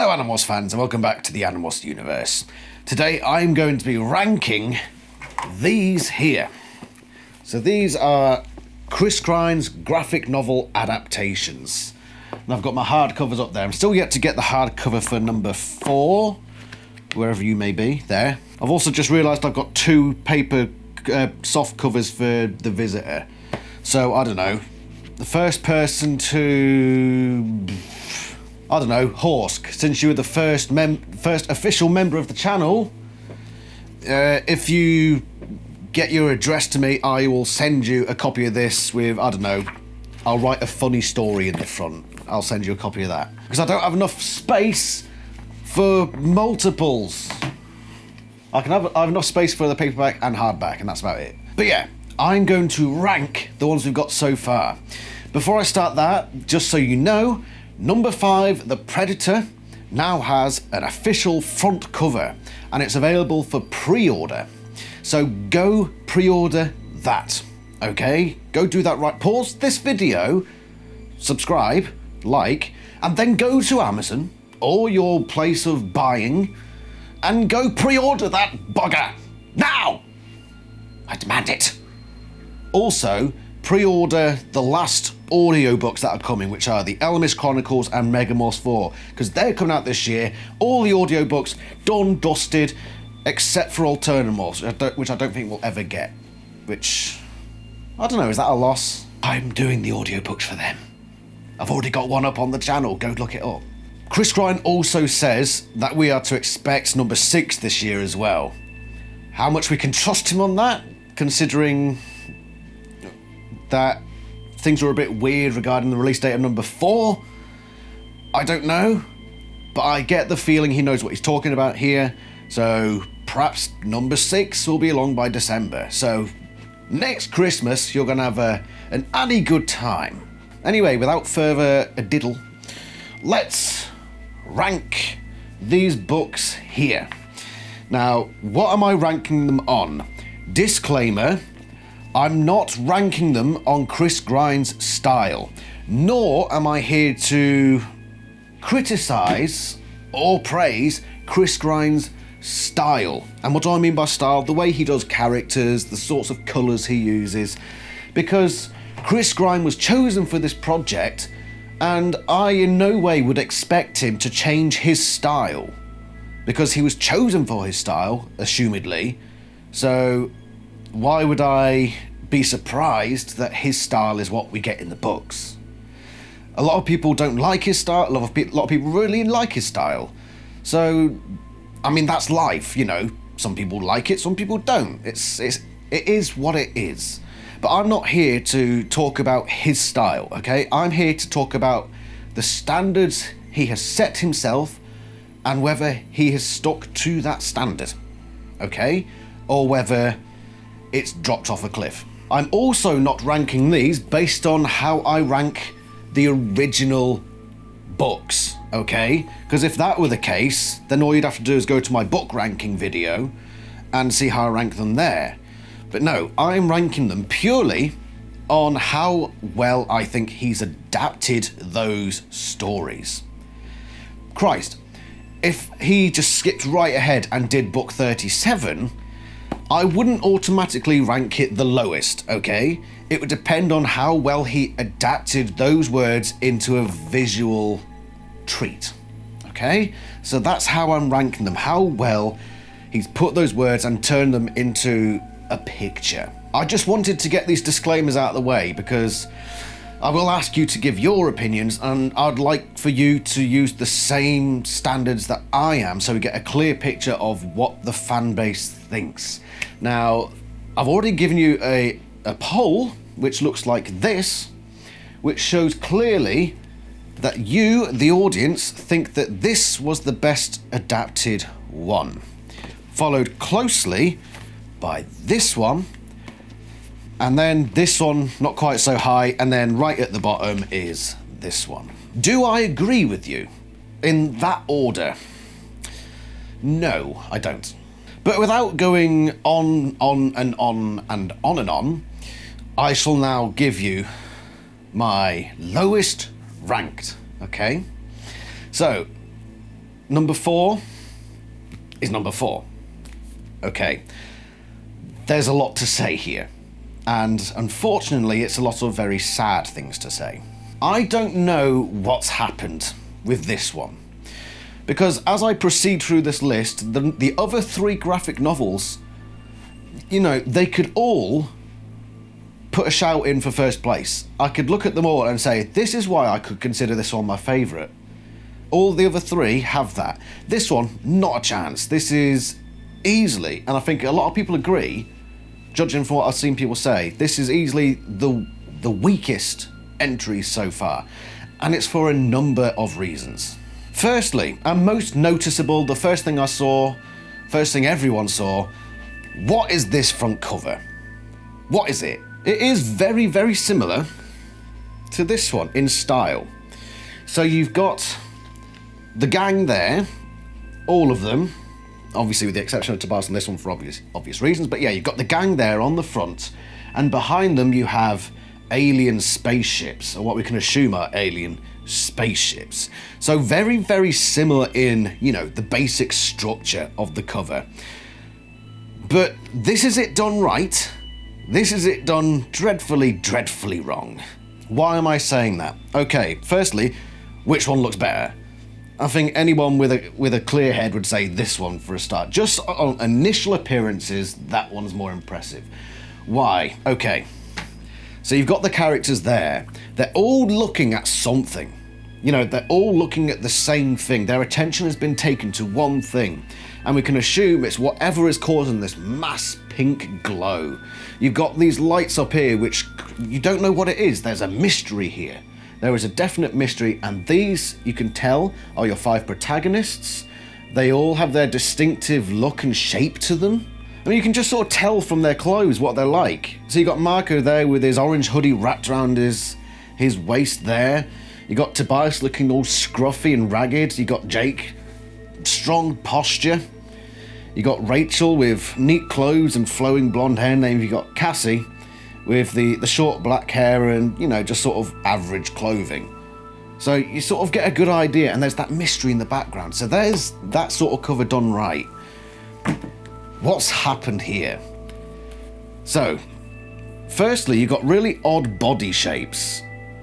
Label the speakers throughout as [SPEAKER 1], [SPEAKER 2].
[SPEAKER 1] Hello Animorphs fans and welcome back to the Animorphs universe. Today I'm going to be ranking these here. So these are Chris Grine's graphic novel adaptations. And I've got my hardcovers up there. I'm still yet to get the hardcover for number 4, wherever you may be, there. I've also just realised I've got 2 paper soft covers for The Visitor. So, I don't know, the first person to... I don't know, Horsk, since you were the first official member of the channel, if you get your address to me, I will send you a copy of this with, I don't know, I'll write a funny story in the front. I'll send you a copy of that. Because I don't have enough space for multiples. I have enough space for the paperback and hardback, and that's about it. But yeah, I'm going to rank the ones we've got so far. Before I start that, just so you know, number 5, The Predator, now has an official front cover and it's available for pre-order. So go pre-order that, okay? Go do that right. Pause this video, subscribe, like, and then go to Amazon or your place of buying and go pre-order that bugger. Now! I demand it. Also, pre-order the last audiobooks that are coming, which are the Animorphs Chronicles and Megamorphs 4, because they're coming out this year. All the audiobooks done, dusted, except for Animorphs, which I don't think we'll ever get. Which, I don't know, is that a loss? I'm doing the audiobooks for them. I've already got one up on the channel, go look it up. Chris Grine also says that we are to expect number 6 this year as well. How much we can trust him on that, considering that things were a bit weird regarding the release date of number 4. I don't know, but I get the feeling he knows what he's talking about here. So perhaps number 6 will be along by December. So next Christmas, you're gonna have an any good time. Anyway, without further ado, let's rank these books here. Now, what am I ranking them on? Disclaimer, I'm not ranking them on Chris Grine's style, nor am I here to criticise or praise Chris Grine's style. And what do I mean by style? The way he does characters, the sorts of colours he uses. Because Chris Grine was chosen for this project, and I in no way would expect him to change his style. Because he was chosen for his style, assumedly. So why would I be surprised that his style is what we get in the books? A lot of people don't like his style, a lot of people really like his style. So, I mean, that's life, you know. Some people like it, some people don't. It is what it is. But I'm not here to talk about his style, okay? I'm here to talk about the standards he has set himself and whether he has stuck to that standard, okay? Or whether it's dropped off a cliff. I'm also not ranking these based on how I rank the original books, okay? Because if that were the case, then all you'd have to do is go to my book ranking video and see how I rank them there. But no, I'm ranking them purely on how well I think he's adapted those stories. Christ, if he just skipped right ahead and did book 37, I wouldn't automatically rank it the lowest, okay? It would depend on how well he adapted those words into a visual treat, okay? So that's how I'm ranking them, how well he's put those words and turned them into a picture. I just wanted to get these disclaimers out of the way because I will ask you to give your opinions, and I'd like for you to use the same standards that I am so we get a clear picture of what the fan base thinks. Now, I've already given you a poll which looks like this, which shows clearly that you, the audience, think that this was the best adapted one, followed closely by this one, and then this one, not quite so high, and then right at the bottom is this one. Do I agree with you in that order? No, I don't. But without going on and on, I shall now give you my lowest ranked, okay? So, number 4 is number 4. Okay. There's a lot to say here. And unfortunately, it's a lot of very sad things to say. I don't know what's happened with this one. Because as I proceed through this list, the other 3 graphic novels, you know, they could all put a shout in for first place. I could look at them all and say, this is why I could consider this one my favourite. All the other 3 have that. This one, not a chance. This is easily, and I think a lot of people agree, judging from what I've seen people say, this is easily the weakest entry so far. And it's for a number of reasons. Firstly, and most noticeable, the first thing I saw, first thing everyone saw, what is this front cover? What is it? It is very, very similar to this one in style. So you've got the gang there, all of them, obviously with the exception of Tobias and this one for obvious reasons, but yeah, you've got the gang there on the front, and behind them you have alien spaceships, or what we can assume are alien spaceships. So very, very similar in, you know, the basic structure of the cover. But this is it done right. This is it done dreadfully, dreadfully wrong. Why am I saying that? Okay, firstly, which one looks better? I think anyone with a clear head would say this one for a start. Just on initial appearances, that one's more impressive. Why? Okay, so you've got the characters there. They're all looking at something. You know, they're all looking at the same thing. Their attention has been taken to one thing. And we can assume it's whatever is causing this mass pink glow. You've got these lights up here, which you don't know what it is. There's a mystery here. There is a definite mystery, and these, you can tell, are your 5 protagonists. They all have their distinctive look and shape to them. I mean, you can just sort of tell from their clothes what they're like. So you got Marco there with his orange hoodie wrapped around his waist there. You got Tobias looking all scruffy and ragged. You got Jake, strong posture. You got Rachel with neat clothes and flowing blonde hair. And then you got Cassie with the short black hair and, you know, just sort of average clothing. So you sort of get a good idea, and there's that mystery in the background. So there's that sort of cover done right. What's happened here? So, firstly, you've got really odd body shapes.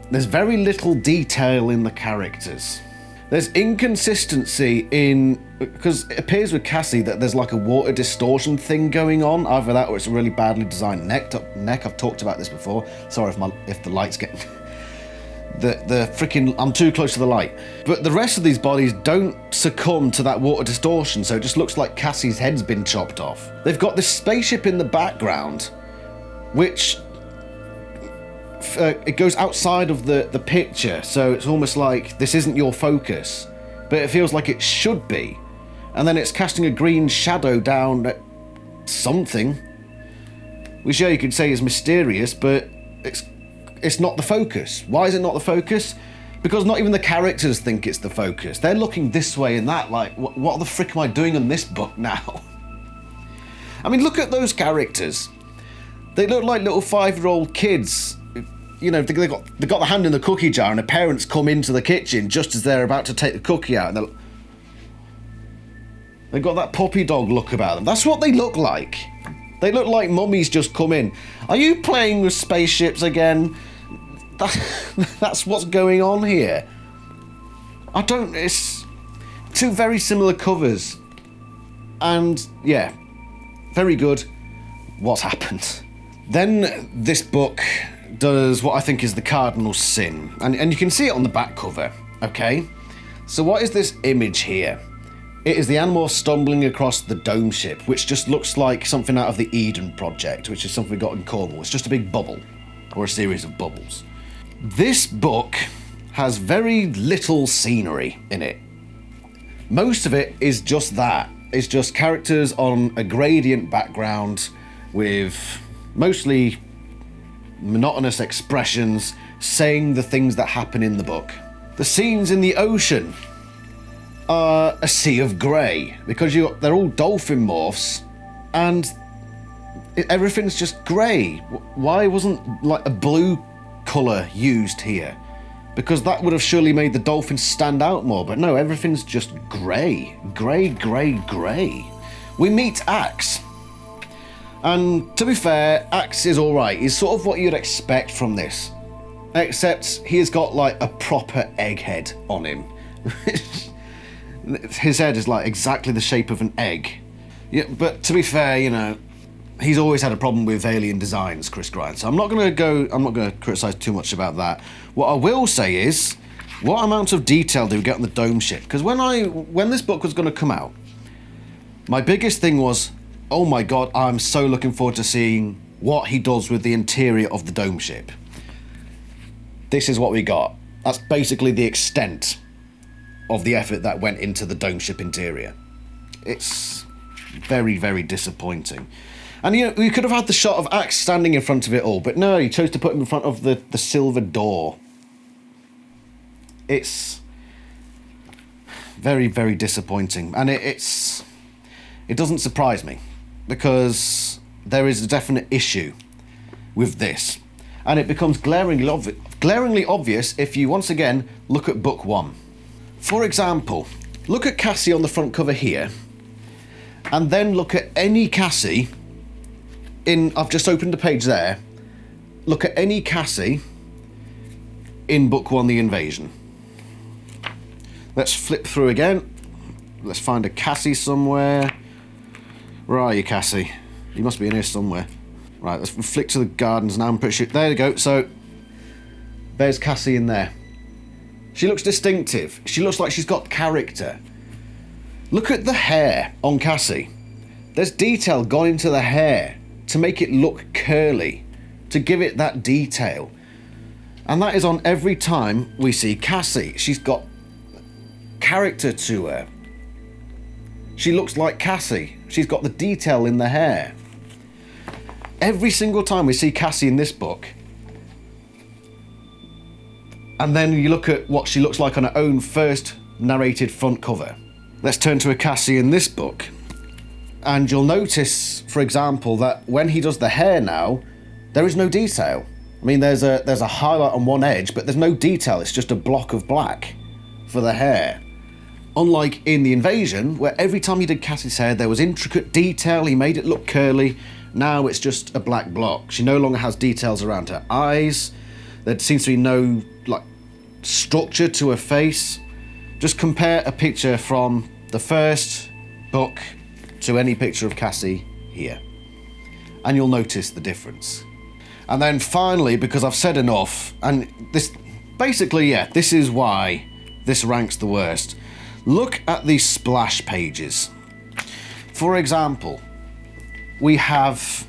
[SPEAKER 1] There's very little detail in the characters. There's inconsistency in, because it appears with Cassie that there's like a water distortion thing going on. Either that or it's a really badly designed neck. I've talked about this before. Sorry if the lights get... the freaking... I'm too close to the light. But the rest of these bodies don't succumb to that water distortion, so it just looks like Cassie's head's been chopped off. They've got this spaceship in the background, which... it goes outside of the picture, so it's almost like this isn't your focus, but it feels like it should be. And then it's casting a green shadow down at something, which, yeah, you could say is mysterious, but it's not the focus. Why is it not the focus? Because not even the characters think it's the focus. They're looking this way and that, like, what the frick am I doing in this book now? I mean, look at those characters. They look like little 5-year-old kids. You know, they got the hand in the cookie jar, and the parents come into the kitchen just as they're about to take the cookie out, and they've got that puppy dog look about them. That's what they look like. They look like mummies just come in. Are you playing with spaceships again? That's what's going on here. It's 2 very similar covers. And, yeah, very good. What's happened? Then this book does what I think is the cardinal sin. And you can see it on the back cover, okay? So what is this image here? It is the Animorphs stumbling across the dome ship, which just looks like something out of the Eden Project, which is something we got in Cornwall. It's just a big bubble, or a series of bubbles. This book has very little scenery in it. Most of it is just that. It's just characters on a gradient background with mostly monotonous expressions saying the things that happen in the book. The scenes in the ocean are a sea of grey, because they're all dolphin morphs, and everything's just grey. Why wasn't like a blue colour used here? because that would have surely made the dolphins stand out more. But no, everything's just grey. Grey, grey, grey. We meet Axe. And to be fair, Axe is alright. He's sort of what you'd expect from this. Except he's got like a proper egghead on him. His head is like exactly the shape of an egg. Yeah, but to be fair, you know, he's always had a problem with alien designs, Chris Grimes. So I'm not going to criticise too much about that. What I will say is, what amount of detail do we get on the dome ship? Because when this book was going to come out, my biggest thing was, oh my god, I'm so looking forward to seeing what he does with the interior of the dome ship. This is what we got. That's basically the extent of the effort that went into the dome ship interior. It's very, very disappointing. And you know, we could have had the shot of Axe standing in front of it all, but no, he chose to put him in front of the silver door. It's very, very disappointing. And it doesn't surprise me, because there is a definite issue with this. And it becomes glaringly obvious if you once again look at book 1. For example, look at Cassie on the front cover here, and then look at any Cassie I've just opened the page there. Look at any Cassie in book 1, The Invasion. Let's flip through again. Let's find a Cassie somewhere. Where are you, Cassie? You must be in here somewhere. Right, let's flick to the gardens now and push it. There we go. So there's Cassie in there. She looks distinctive. She looks like she's got character. Look at the hair on Cassie. There's detail gone into the hair to make it look curly, to give it that detail. And that is on every time we see Cassie. She's got character to her. She looks like Cassie. She's got the detail in the hair. Every single time we see Cassie in this book, and then you look at what she looks like on her own first narrated front cover. Let's turn to a Cassie in this book, and you'll notice, for example, that when he does the hair now, there is no detail. I mean, there's a highlight on one edge, but there's no detail. It's just a block of black for the hair. Unlike in The Invasion, where every time he did Cassie's hair, there was intricate detail, he made it look curly. Now it's just a black block. She no longer has details around her eyes. There seems to be no structure to her face. Just compare a picture from the first book to any picture of Cassie here, and you'll notice the difference. And then finally, because I've said enough, and this basically, yeah, this is why this ranks the worst. Look at these splash pages. For example, we have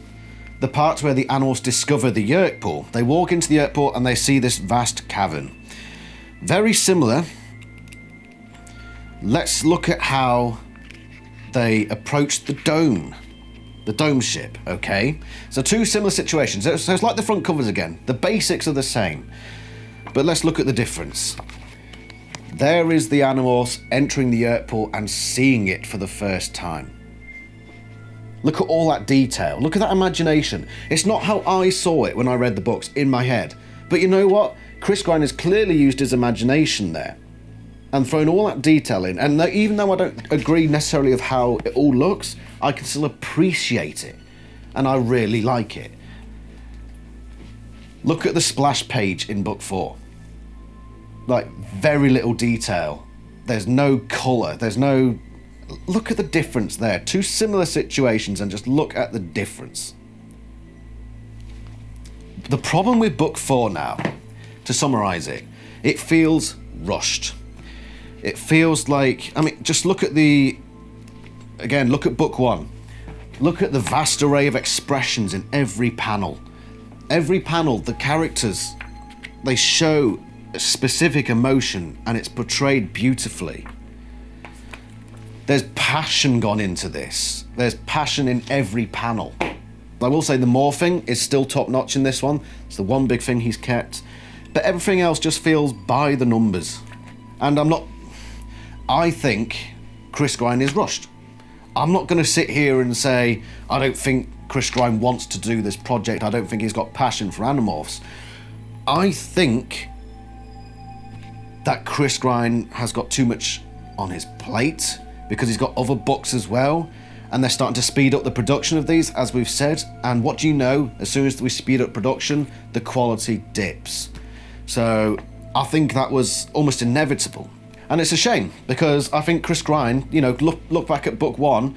[SPEAKER 1] the part where the Animorphs discover the Yerk pool. They walk into the Yerk pool and they see this vast cavern. Very similar. Let's look at how they approach the dome ship, okay? So two similar situations. So it's like the front covers again. The basics are the same, but let's look at the difference. There is the Animorphs entering the Yerk pool and seeing it for the first time. Look at all that detail. Look at that imagination. It's not how I saw it when I read the books in my head. But you know what? Chris Grimes has clearly used his imagination there and thrown all that detail in. And even though I don't agree necessarily of how it all looks, I can still appreciate it. And I really like it. Look at the splash page in book 4. Like, very little detail. There's no colour. There's no... Look at the difference there. Two similar situations, and just look at the difference. The problem with book 4 now, to summarise it, it feels rushed. It feels like... I mean, just look at the... Again, look at book 1. Look at the vast array of expressions in every panel. Every panel, the characters, they show a specific emotion, and it's portrayed beautifully. There's passion gone into this. There's passion in every panel. I will say the morphing is still top notch in this one. It's the one big thing he's kept. But everything else just feels by the numbers. And I think Chris Grimes is rushed. I'm not going to sit here and say, I don't think Chris Grimes wants to do this project. I don't think he's got passion for Animorphs. I think that Chris Grine has got too much on his plate because he's got other books as well, and they're starting to speed up the production of these, as we've said. And what do you know? As soon as we speed up production, the quality dips. So I think that was almost inevitable. And it's a shame, because I think Chris Grine, you know, look back at book 1,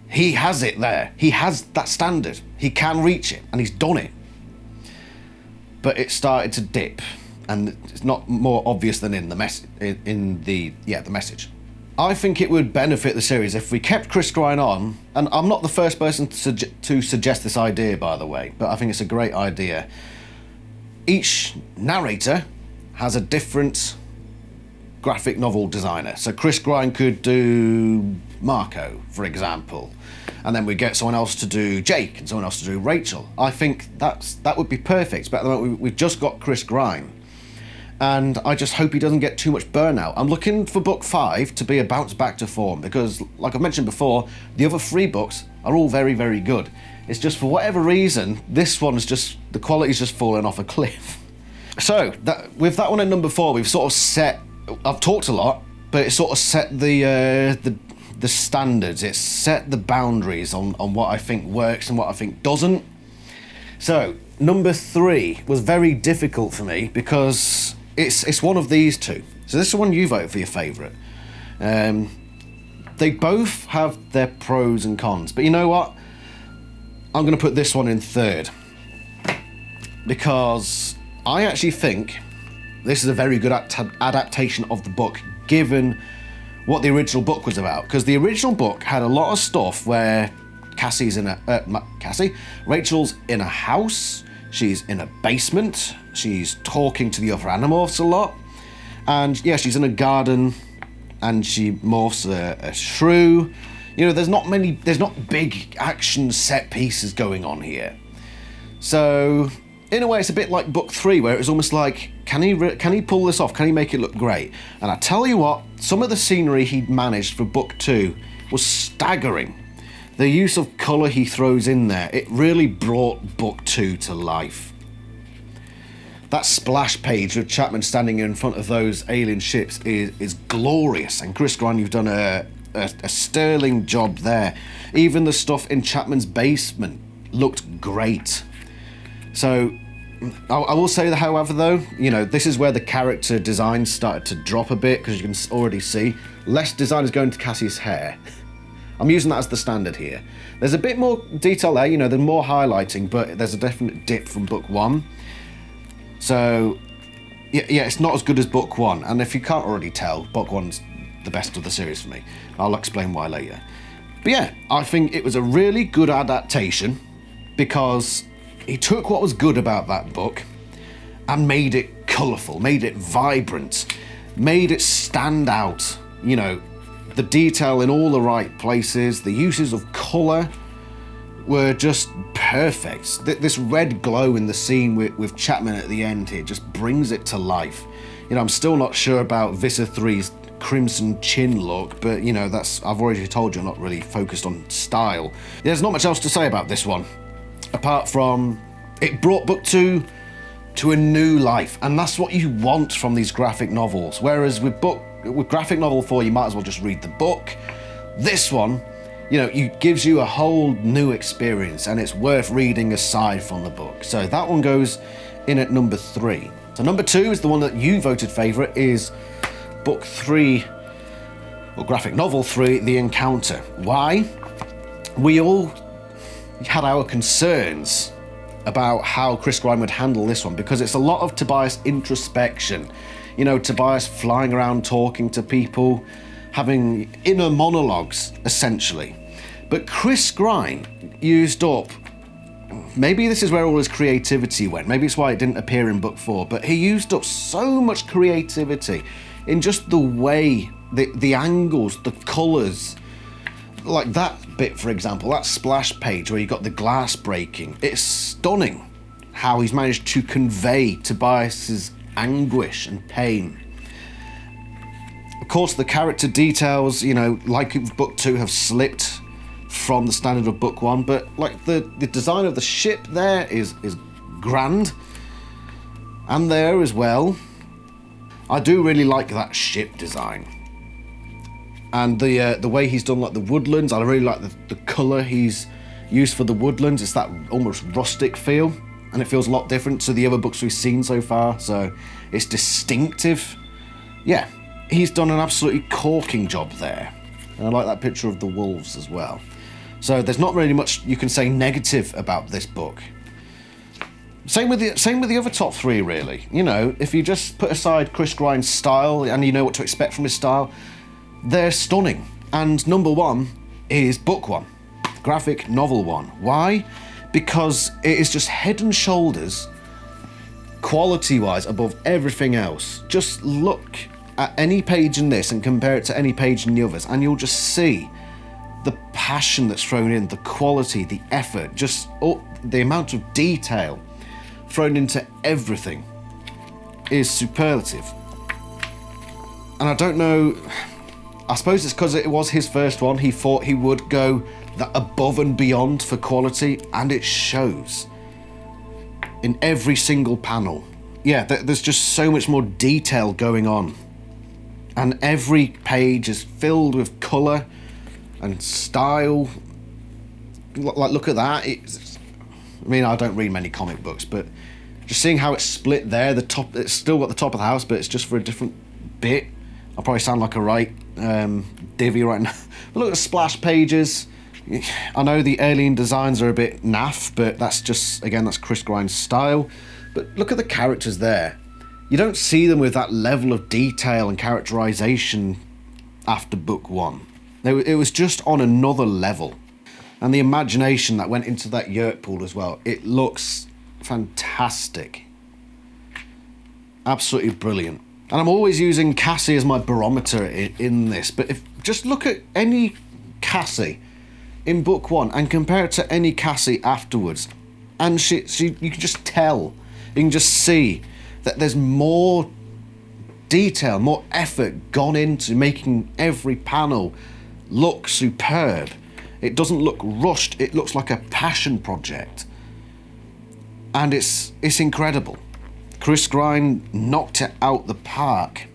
[SPEAKER 1] he has it there. He has that standard. He can reach it, and he's done it. But it started to dip, and it's not more obvious than in the message. I think it would benefit the series if we kept Chris Grine on, and I'm not the first person to suggest this idea, by the way, but I think it's a great idea. Each narrator has a different graphic novel designer. So Chris Grine could do Marco, for example, and then we get someone else to do Jake and someone else to do Rachel. I think that would be perfect, but at the moment we've just got Chris Grine, and I just hope he doesn't get too much burnout. I'm looking for book 5 to be a bounce back to form, because like I've mentioned before, the other 3 books are all very, very good. It's just for whatever reason, this one is just, the quality's just fallen off a cliff. So with that one at number 4, we've sort of set, I've talked a lot, but it sort of set the standards. It's set the boundaries on what I think works and what I think doesn't. So number 3 was very difficult for me because it's one of these two. So this is the one you vote for your favourite. They both have their pros and cons, but you know what? I'm going to put this one in 3rd because I actually think this is a very good adaptation of the book, given what the original book was about. Because the original book had a lot of stuff where Rachel's in a house, she's in a basement, she's talking to the other Animorphs a lot, and yeah, she's in a garden, and she morphs a shrew. You know, there's not big action set pieces going on here. So in a way, it's a bit like book 3, where it was almost like, can he pull this off? Can he make it look great? And I tell you what, some of the scenery he'd managed for book 2 was staggering. The use of colour he throws in there, it really brought book 2 to life. That splash page with Chapman standing in front of those alien ships is glorious. And Chris Grine, you've done a sterling job there. Even the stuff in Chapman's basement looked great. So I will say that, however, though, you know, this is where the character design started to drop a bit, because you can already see less design is going to Cassie's hair. I'm using that as the standard here. There's a bit more detail there, you know, there's more highlighting, but there's a definite dip from book 1. So yeah, it's not as good as book 1. And if you can't already tell, book 1's the best of the series for me. I'll explain why later. But yeah, I think it was a really good adaptation, because he took what was good about that book and made it colourful, made it vibrant, made it stand out. You know, the detail in all the right places, the uses of colour were just perfect. This red glow in the scene with Chapman at the end here just brings it to life. You know, I'm still not sure about Visser 3's crimson chin look, but you know, I've already told you I'm not really focused on style. There's not much else to say about this one, apart from it brought book 2 to a new life, and that's what you want from these graphic novels. Whereas with graphic novel 4, you might as well just read the book. This one, you know, it gives you a whole new experience, and it's worth reading aside from the book. So that one goes in at number 3. So number 2 is the one that you voted favourite, is book 3, or graphic novel 3, The Encounter. Why? We all had our concerns about how Chris Grine would handle this one, because it's a lot of Tobias introspection. You know, Tobias flying around talking to people, having inner monologues, essentially. But Chris Grine used up, maybe this is where all his creativity went, maybe it's why it didn't appear in book 4, but he used up so much creativity in just the way, the angles, the colours. Like that bit, for example, that splash page where you got the glass breaking. It's stunning how he's managed to convey Tobias's anguish and pain. Of course, the character details, you know, like book 2, have slipped from the standard of book 1, but like the design of the ship there is grand, and there as well. I do really like that ship design. And the way he's done like the woodlands, I really like the colour he's used for the woodlands. It's that almost rustic feel, and it feels a lot different to the other books we've seen so far, so it's distinctive. Yeah, he's done an absolutely corking job there. And I like that picture of the wolves as well. So there's not really much you can say negative about this book. Same with the other top three, really. You know, if you just put aside Chris Grind's style and you know what to expect from his style, they're stunning. And number one is book one, graphic novel one. Why? Because it is just head and shoulders, quality-wise, above everything else. Just look at any page in this and compare it to any page in the others, and you'll just see the passion that's thrown in, the quality, the effort, just the amount of detail thrown into everything is superlative. And I don't know, I suppose it's because it was his first one. He thought he would go that above and beyond for quality, and it shows in every single panel. Yeah, there's just so much more detail going on, and every page is filled with colour and style. Like, look at that. I mean, I don't read many comic books, but just seeing how it's split there, it's still got the top of the house, but it's just for a different bit. I'll probably sound like a right divvy right now. But look at the splash pages. I know the alien designs are a bit naff, but that's just, again, that's Chris Grind's style. But look at the characters there. You don't see them with that level of detail and characterization after book one. It was just on another level. And the imagination that went into that yurt pool as well, it looks fantastic. Absolutely brilliant. And I'm always using Cassie as my barometer in this, but just look at any Cassie in book one and compare it to any Cassie afterwards, and you can just tell, you can just see that there's more detail, more effort gone into making every panel look superb. It doesn't look rushed, it looks like a passion project. And it's incredible. Chris Grind knocked it out the park.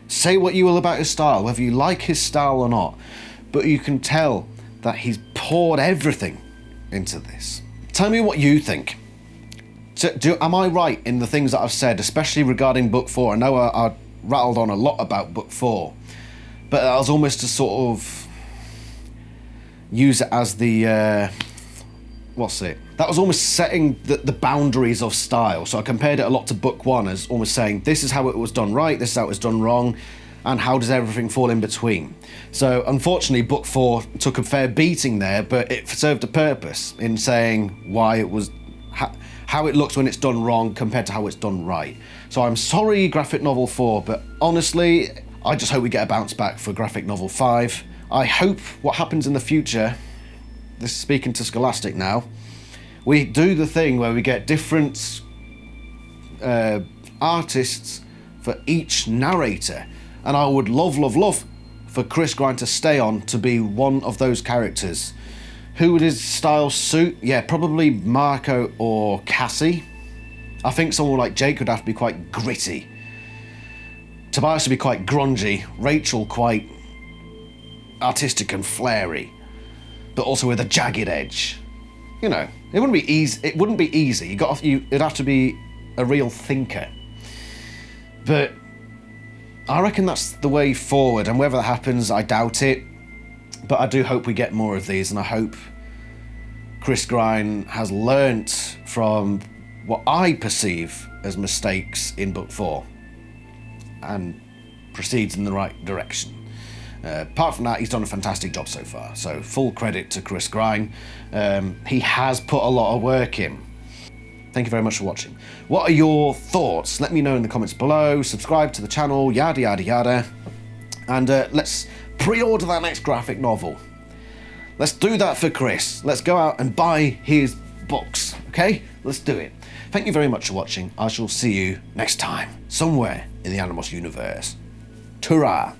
[SPEAKER 1] Say what you will about his style, whether you like his style or not, but you can tell that he's poured everything into this. Tell me what you think. Am I right in the things that I've said, especially regarding book four? I know I rattled on a lot about book four, but I was almost to sort of use it as the, that was almost setting the boundaries of style. So I compared it a lot to book one as almost saying, this is how it was done right, this is how it was done wrong, and how does everything fall in between? So unfortunately, book four took a fair beating there, but it served a purpose in saying why it was, how it looks when it's done wrong compared to how it's done right. So I'm sorry, graphic novel 4, but honestly, I just hope we get a bounce back for graphic novel 5. I hope what happens in the future, this is speaking to Scholastic now, we do the thing where we get different artists for each narrator. And I would love for Chris Grind to stay on to be one of those characters. Who would his style suit? Yeah, probably Marco or Cassie. I think someone like Jake would have to be quite gritty. Tobias would be quite grungy. Rachel quite artistic and flary, but also with a jagged edge. You know, it wouldn't be easy. It wouldn't be easy. It'd have to be a real thinker. But I reckon that's the way forward, and whether that happens, I doubt it. But I do hope we get more of these, and I hope Chris Grind has learnt from what I perceive as mistakes in book 4 and proceeds in the right direction. Apart from that, he's done a fantastic job so far, so full credit to Chris Grind. He has put a lot of work in. Thank you very much for watching. What are your thoughts? Let me know in the comments below. Subscribe to the channel, yada yada yada. And let's pre-order that next graphic novel. Let's do that for Chris. Let's go out and buy his books, okay? Let's do it. Thank you very much for watching. I shall see you next time, somewhere in the Animorphs universe. Ta-ra!